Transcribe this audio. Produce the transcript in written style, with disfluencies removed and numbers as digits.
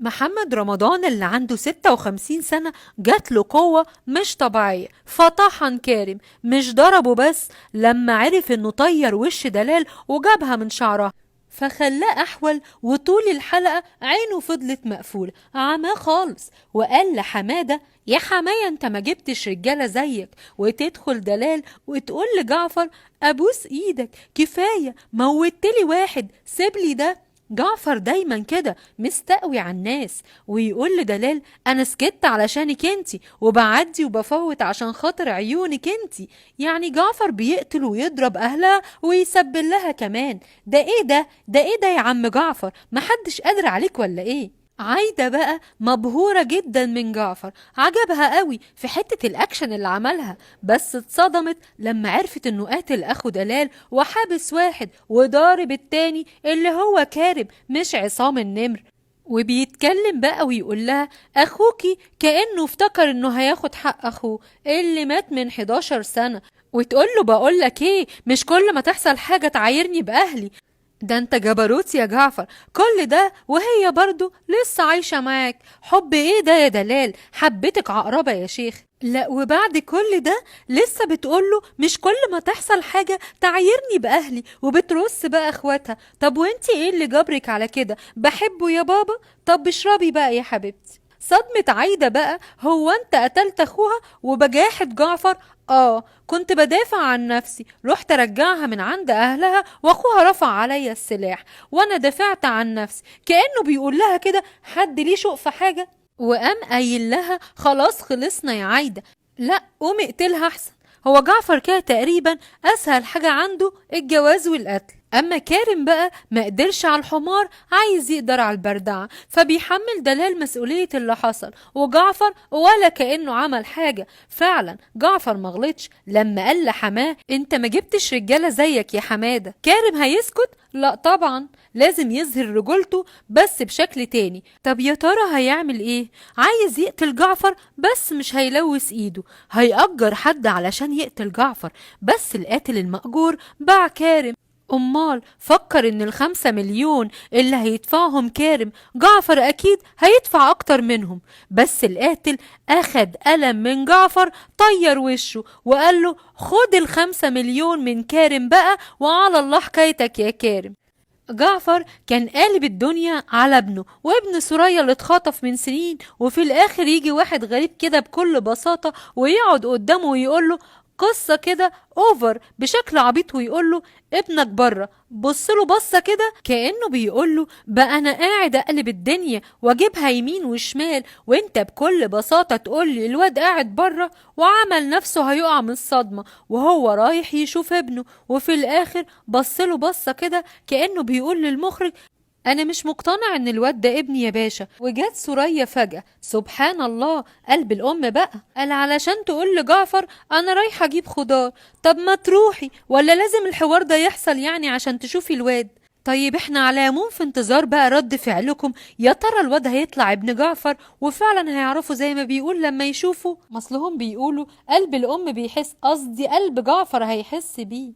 محمد رمضان اللي عنده 56 سنة جات له قوة مش طبيعية، فطحن كارم. مش ضربه بس، لما عرف انه طير وش دلال وجابها من شعرها فخلاه أحول، وطول الحلقة عينه فضلت مقفولة عماه خالص. وقال لحمادة: يا حماية انت ما جبتش رجالة زيك وتدخل دلال وتقول لجعفر أبوس ايدك كفاية موتلي واحد سيبلي ده. جعفر دايما كده مستقوي على الناس، ويقول لدلال: انا سكت علشانك انتي وبعدي وبفوت عشان خاطر عيونك انتي. يعني جعفر بيقتل ويضرب اهلها ويسبل لها كمان. ده ايه ده يا عم جعفر، محدش قادر عليك ولا ايه؟ عايدة بقى مبهورة جدا من جعفر، عجبها قوي في حتة الأكشن اللي عملها، بس اتصدمت لما عرفت انه قاتل أخو دلال وحابس واحد وضارب التاني اللي هو كارم مش عصام النمر. وبيتكلم بقى ويقول لها: أخوكي كأنه افتكر انه هياخد حق أخوه اللي مات من 11 سنة. وتقول له: بقول لك ايه، مش كل ما تحصل حاجة تعايرني بأهلي. ده انت جبروت يا جعفر، كل ده وهي برضو لسه عايشة معاك. حب ايه ده يا دلال، حبتك عقربة يا شيخ. لا وبعد كل ده لسه بتقوله مش كل ما تحصل حاجة تعايرني بأهلي، وبترص بقى اخواتها. طب وانتي ايه اللي جبرك على كده؟ بحبه يا بابا. طب اشربي بقى يا حبيبتي. صدمة عايدة بقى: هو انت قتلت اخوها؟ وبجاحة جعفر: كنت بدافع عن نفسي، رحت ارجعها من عند اهلها واخوها رفع عليا السلاح وانا دافعت عن نفسي. كأنه بيقول لها كده: حد ليه شوق في حاجة؟ وقام قايل لها: خلاص خلصنا يا عايدة، لا قومي اقتلها احسن. هو جعفر كده تقريبا اسهل حاجة عنده الجواز والقتل. اما كارم بقى ما قدرش على الحمار، عايز يقدر على البردعة، فبيحمل دلال مسؤولية اللي حصل، وجعفر ولا كأنه عمل حاجة. فعلا جعفر مغلطش لما قال لحماه: انت ما جبتش رجالة زيك يا حمادة. كارم هيسكت؟ لا طبعا، لازم يظهر رجولته بس بشكل تاني. طب يا ترى هيعمل ايه؟ عايز يقتل جعفر بس مش هيلوث ايده، هيأجر حد علشان يقتل جعفر، بس القاتل المأجور باع كارم. أمال فكر إن ال5 مليون اللي هيدفعهم كارم جعفر أكيد هيدفع أكتر منهم. بس القاتل أخد قلم من جعفر طير وشه وقال له: خد ال5 مليون من كارم بقى وعلى الله حكايتك يا كارم. جعفر كان قالب الدنيا على ابنه وابن سوريا اللي اتخطف من سنين، وفي الاخر يجي واحد غريب كده بكل بساطة ويقعد قدامه ويقوله قصة كده اوفر بشكل عبيط، ويقوله: ابنك بره. بصله بصة كده كأنه بيقوله: بقى انا قاعد اقلب الدنيا واجيبها يمين وشمال وانت بكل بساطة تقولي الواد قاعد بره. وعمل نفسه هيقع من الصدمة وهو رايح يشوف ابنه، وفي الاخر بصله بصة كده كأنه بيقول للمخرج: انا مش مقتنع ان الواد ده ابني يا باشا. وجات سوريا فجأة، سبحان الله، قلب الام بقى، قال: علشان تقول لجعفر انا رايحة اجيب خضار. طب ما تروحي، ولا لازم الحوار ده يحصل يعني عشان تشوفي الواد؟ طيب احنا على العموم في انتظار بقى رد فعلكم، يا ترى الواد هيطلع ابن جعفر وفعلا هيعرفوا زي ما بيقول لما يشوفوا؟ مصلهم بيقولوا قلب الام بيحس، قصدي قلب جعفر هيحس بيه.